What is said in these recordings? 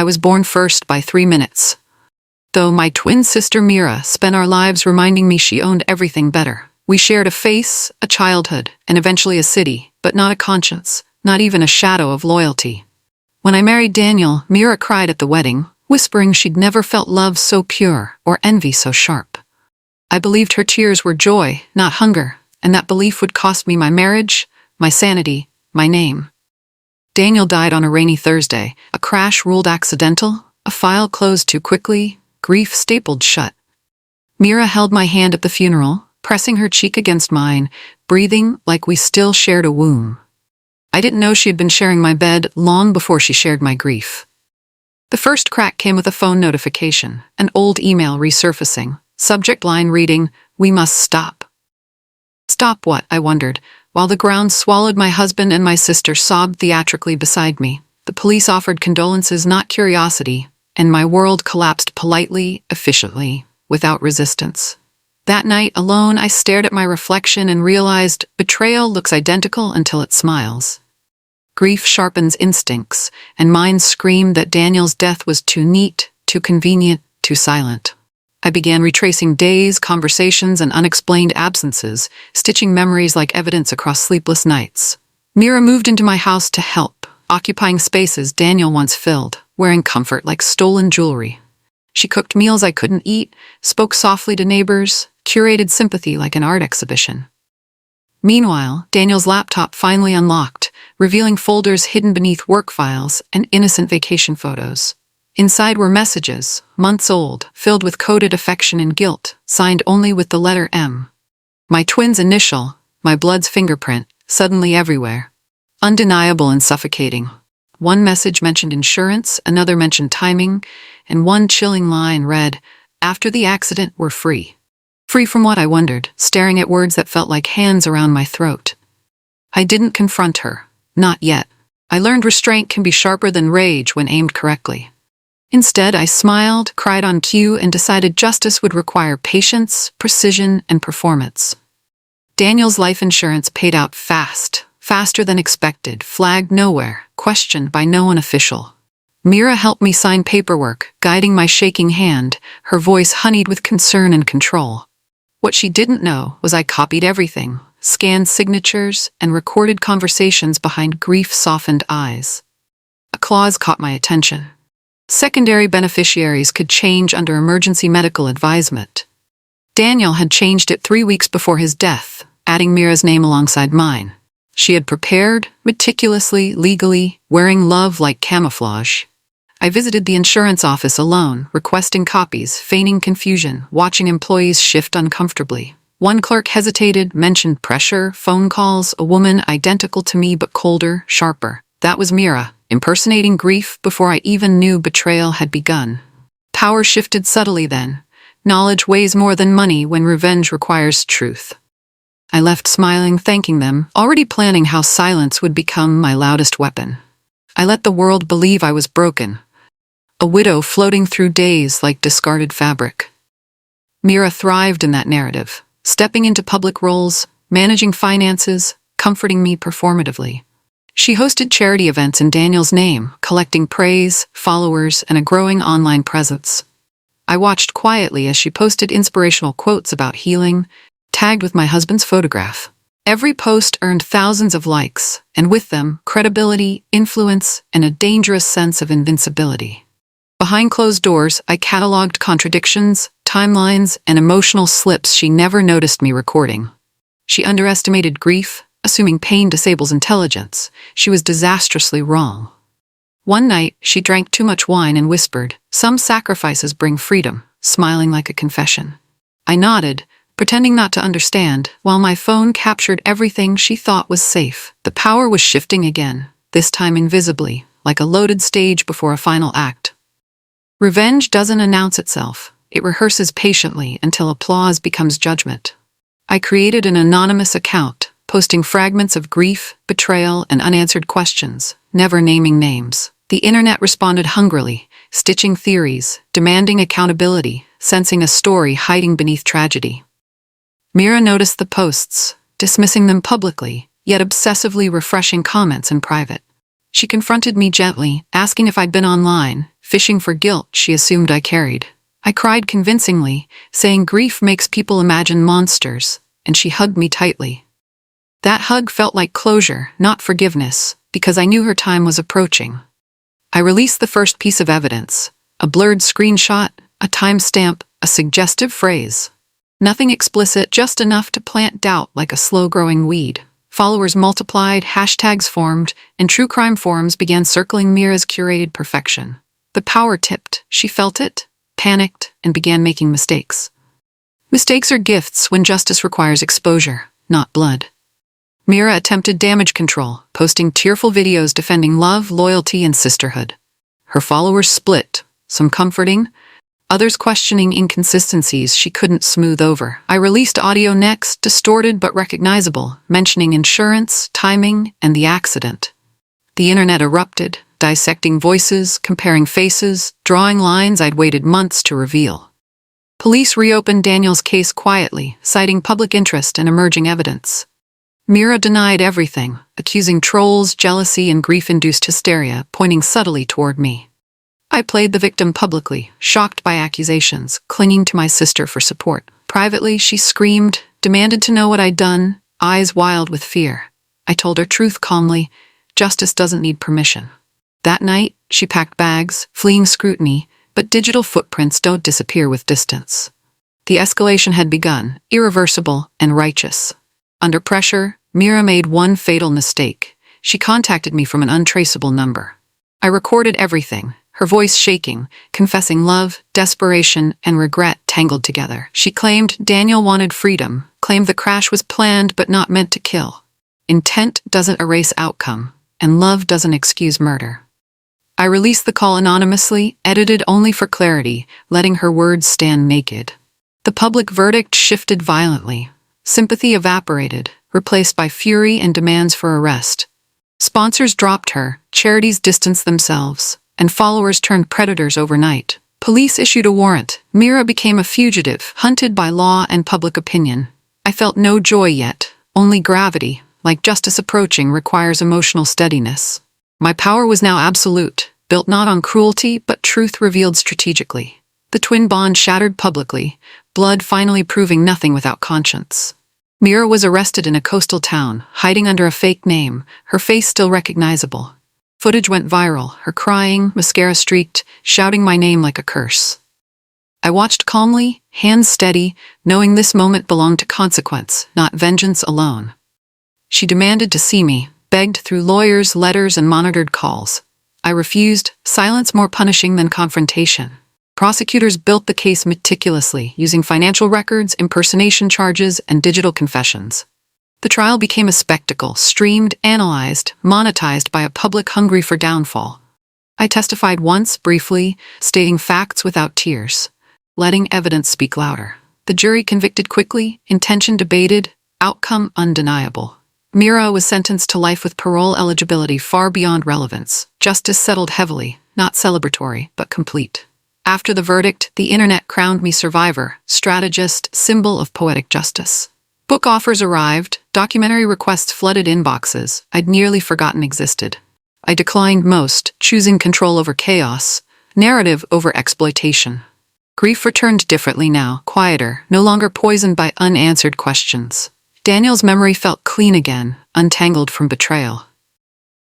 I was born first by 3 minutes. Though my twin sister Mira spent our lives reminding me she owned everything better. We shared a face, a childhood, and eventually a city, but not a conscience, not even a shadow of loyalty. When I married Daniel, Mira cried at the wedding, whispering she'd never felt love so pure or envy so sharp. I believed her tears were joy, not hunger, and that belief would cost me my marriage, my sanity, my name. Daniel died on a rainy Thursday, a crash ruled accidental, a file closed too quickly, grief stapled shut. Mira held my hand at the funeral, pressing her cheek against mine, breathing like we still shared a womb. I didn't know she had been sharing my bed long before she shared my grief. The first crack came with a phone notification, an old email resurfacing, subject line reading, "We must stop." Stop what? I wondered, while the ground swallowed my husband and my sister sobbed theatrically beside me. The police offered condolences, not curiosity, and my world collapsed politely, efficiently, without resistance. That night, alone, I stared at my reflection and realized betrayal looks identical until it smiles. Grief sharpens instincts, and mine screamed that Daniel's death was too neat, too convenient, too silent. I began retracing days, conversations, and unexplained absences, stitching memories like evidence across sleepless nights. Mira moved into my house to help, occupying spaces Daniel once filled, wearing comfort like stolen jewelry. She cooked meals I couldn't eat, spoke softly to neighbors, curated sympathy like an art exhibition. Meanwhile, Daniel's laptop finally unlocked, revealing folders hidden beneath work files and innocent vacation photos. Inside were messages, months old, filled with coded affection and guilt, signed only with the letter M. My twin's initial, my blood's fingerprint, suddenly everywhere. Undeniable and suffocating. One message mentioned insurance, another mentioned timing, and one chilling line read, "After the accident, we're free." Free from what, I wondered, staring at words that felt like hands around my throat. I didn't confront her. Not yet. I learned restraint can be sharper than rage when aimed correctly. Instead, I smiled, cried on cue, and decided justice would require patience, precision, and performance. Daniel's life insurance paid out fast, faster than expected, flagged nowhere, questioned by no one official. Mira helped me sign paperwork, guiding my shaking hand, her voice honeyed with concern and control. What she didn't know was I copied everything, scanned signatures, and recorded conversations behind grief-softened eyes. A clause caught my attention. Secondary beneficiaries could change under emergency medical advisement. Daniel had changed it 3 weeks before his death, adding Mira's name alongside mine. She had prepared, meticulously, legally, wearing love like camouflage. I visited the insurance office alone, requesting copies, feigning confusion, watching employees shift uncomfortably. One clerk hesitated, mentioned pressure, phone calls, a woman identical to me but colder, sharper. That was Mira, impersonating grief before I even knew betrayal had begun. Power shifted subtly then. Knowledge weighs more than money when revenge requires truth. I left smiling, thanking them, already planning how silence would become my loudest weapon. I let the world believe I was broken. A widow floating through days like discarded fabric. Mira thrived in that narrative, stepping into public roles, managing finances, comforting me performatively. She hosted charity events in Daniel's name, collecting praise, followers, and a growing online presence. I watched quietly as she posted inspirational quotes about healing, tagged with my husband's photograph. Every post earned thousands of likes, and with them, credibility, influence, and a dangerous sense of invincibility. Behind closed doors, I cataloged contradictions, timelines, and emotional slips she never noticed me recording. She underestimated grief, assuming pain disables intelligence. She was disastrously wrong. One night, she drank too much wine and whispered, "Some sacrifices bring freedom," smiling like a confession. I nodded, pretending not to understand, while my phone captured everything she thought was safe. The power was shifting again, this time invisibly, like a loaded stage before a final act. Revenge doesn't announce itself. It rehearses patiently until applause becomes judgment. I created an anonymous account, posting fragments of grief, betrayal, and unanswered questions, never naming names. The internet responded hungrily, stitching theories, demanding accountability, sensing a story hiding beneath tragedy. Mira noticed the posts, dismissing them publicly, yet obsessively refreshing comments in private. She confronted me gently, asking if I'd been online, fishing for guilt she assumed I carried. I cried convincingly, saying grief makes people imagine monsters, and she hugged me tightly. That hug felt like closure, not forgiveness, because I knew her time was approaching. I released the first piece of evidence, a blurred screenshot, a timestamp, a suggestive phrase. Nothing explicit, just enough to plant doubt like a slow-growing weed. Followers multiplied, hashtags formed, and true crime forums began circling Mira's curated perfection. The power tipped. She felt it, panicked, and began making mistakes. Mistakes are gifts when justice requires exposure, not blood. Mira attempted damage control, posting tearful videos defending love, loyalty, and sisterhood. Her followers split, some comforting, others questioning inconsistencies she couldn't smooth over. I released audio next, distorted but recognizable, mentioning insurance, timing, and the accident. The internet erupted, dissecting voices, comparing faces, drawing lines I'd waited months to reveal. Police reopened Daniel's case quietly, citing public interest and emerging evidence. Mira denied everything, accusing trolls, jealousy, and grief-induced hysteria, pointing subtly toward me. I played the victim publicly, shocked by accusations, clinging to my sister for support. Privately, she screamed, demanded to know what I'd done, eyes wild with fear. I told her truth calmly, justice doesn't need permission. That night, she packed bags, fleeing scrutiny, but digital footprints don't disappear with distance. The escalation had begun, irreversible and righteous. Under pressure, Mira made one fatal mistake. She contacted me from an untraceable number. I recorded everything, her voice shaking, confessing love, desperation, and regret tangled together. She claimed Daniel wanted freedom, claimed the crash was planned but not meant to kill. Intent doesn't erase outcome, and love doesn't excuse murder. I released the call anonymously, edited only for clarity, letting her words stand naked. The public verdict shifted violently. Sympathy evaporated, replaced by fury and demands for arrest. Sponsors dropped her, charities distanced themselves, and followers turned predators overnight. Police issued a warrant. Mira became a fugitive, hunted by law and public opinion. I felt no joy yet, only gravity. Like justice approaching requires emotional steadiness. My power was now absolute, built not on cruelty but truth revealed strategically. The twin bond shattered publicly, blood finally proving nothing without conscience. Mira was arrested in a coastal town, hiding under a fake name, her face still recognizable. Footage went viral, her crying, mascara streaked, shouting my name like a curse. I watched calmly, hands steady, knowing this moment belonged to consequence, not vengeance alone. She demanded to see me, begged through lawyers, letters, and monitored calls. I refused, silence more punishing than confrontation. Prosecutors built the case meticulously, using financial records, impersonation charges, and digital confessions. The trial became a spectacle, streamed, analyzed, monetized by a public hungry for downfall. I testified once, briefly, stating facts without tears, letting evidence speak louder. The jury convicted quickly, intention debated, outcome undeniable. Mira was sentenced to life with parole eligibility far beyond relevance. Justice settled heavily, not celebratory, but complete. After the verdict, the internet crowned me survivor, strategist, symbol of poetic justice. Book offers arrived, documentary requests flooded inboxes I'd nearly forgotten existed. I declined most, choosing control over chaos, narrative over exploitation. Grief returned differently now, quieter, no longer poisoned by unanswered questions. Daniel's memory felt clean again, untangled from betrayal.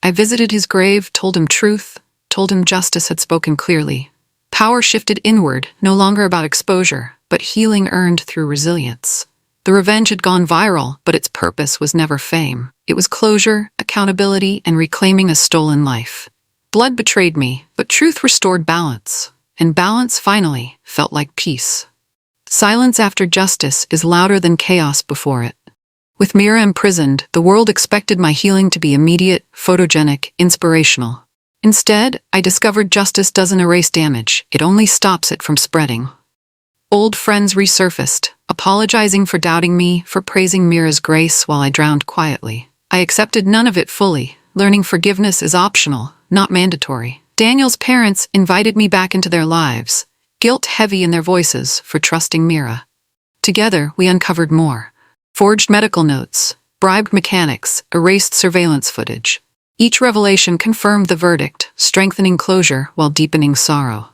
I visited his grave, told him truth, told him justice had spoken clearly. Power shifted inward, no longer about exposure, but healing earned through resilience. The revenge had gone viral, but its purpose was never fame. It was closure, accountability, and reclaiming a stolen life. Blood betrayed me, but truth restored balance. And balance, finally, felt like peace. Silence after justice is louder than chaos before it. With Mira imprisoned, the world expected my healing to be immediate, photogenic, inspirational. Instead, I discovered justice doesn't erase damage, it only stops it from spreading. Old friends resurfaced, apologizing for doubting me, for praising Mira's grace while I drowned quietly. I accepted none of it fully, learning forgiveness is optional, not mandatory. Daniel's parents invited me back into their lives, guilt heavy in their voices for trusting Mira. Together, we uncovered more. Forged medical notes, bribed mechanics, erased surveillance footage. Each revelation confirmed the verdict, strengthening closure while deepening sorrow.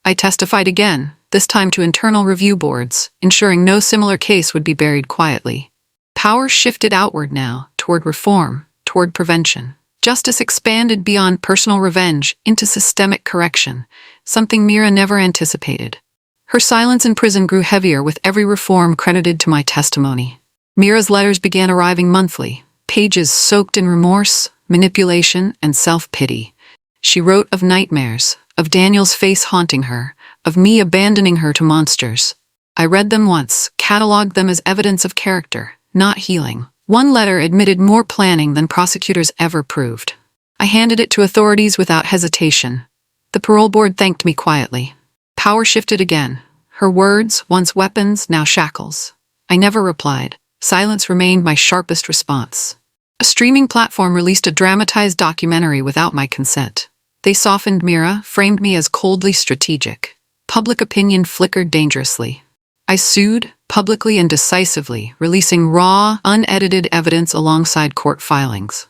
I testified again, this time to internal review boards, ensuring no similar case would be buried quietly. Power shifted outward now, toward reform, toward prevention. Justice expanded beyond personal revenge into systemic correction, something Mira never anticipated. Her silence in prison grew heavier with every reform credited to my testimony. Mira's letters began arriving monthly, pages soaked in remorse, manipulation, and self-pity. She wrote of nightmares, of Daniel's face haunting her, of me abandoning her to monsters. I read them once, cataloged them as evidence of character, not healing. One letter admitted more planning than prosecutors ever proved. I handed it to authorities without hesitation. The parole board thanked me quietly. Power shifted again. Her words, once weapons, now shackles. I never replied. Silence remained my sharpest response. A streaming platform released a dramatized documentary without my consent. They softened Mira, framed me as coldly strategic. Public opinion flickered dangerously. I sued, publicly and decisively, releasing raw, unedited evidence alongside court filings.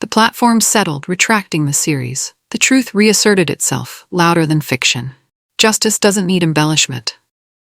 The platform settled, retracting the series. The truth reasserted itself, louder than fiction. Justice doesn't need embellishment.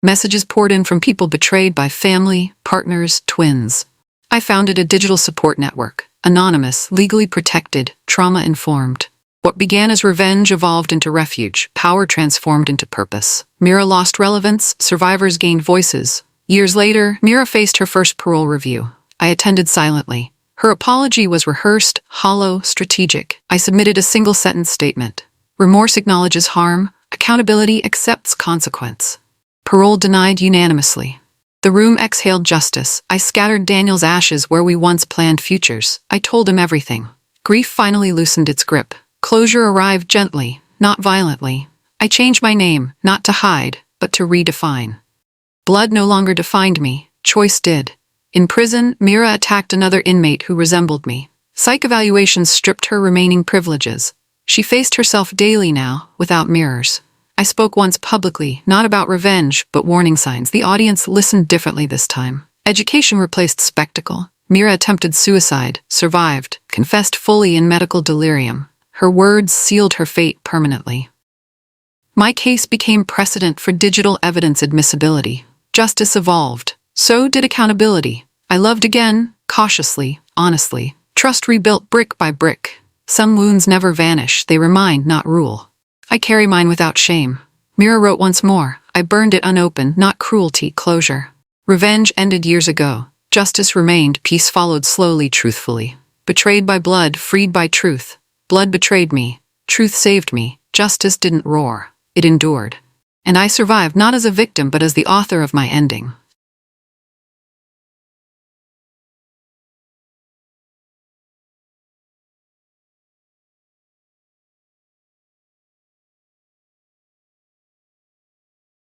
Messages poured in from people betrayed by family, partners, twins. I founded a digital support network, anonymous, legally protected, trauma-informed. What began as revenge evolved into refuge, power transformed into purpose. Mira lost relevance, survivors gained voices. Years later, Mira faced her first parole review. I attended silently. Her apology was rehearsed, hollow, strategic. I submitted a single-sentence statement. Remorse acknowledges harm, accountability accepts consequence. Parole denied unanimously. The room exhaled justice. I scattered Daniel's ashes where we once planned futures. I told him everything. Grief finally loosened its grip. Closure arrived gently, not violently. I changed my name, not to hide, but to redefine. Blood no longer defined me. Choice did. In prison, Mira attacked another inmate who resembled me. Psych evaluations stripped her remaining privileges. She faced herself daily now, without mirrors. I spoke once publicly, not about revenge, but warning signs. The audience listened differently this time. Education replaced spectacle. Mira attempted suicide, survived, confessed fully in medical delirium. Her words sealed her fate permanently. My case became precedent for digital evidence admissibility. Justice evolved. So did accountability. I loved again, cautiously, honestly. Trust rebuilt brick by brick. Some wounds never vanish, they remind, not rule. I carry mine without shame. Mira wrote once more. I burned it unopened, not cruelty, closure. Revenge ended years ago. Justice remained, peace followed slowly, truthfully. Betrayed by blood, freed by truth. Blood betrayed me. Truth saved me. Justice didn't roar. It endured. And I survived not as a victim but as the author of my ending.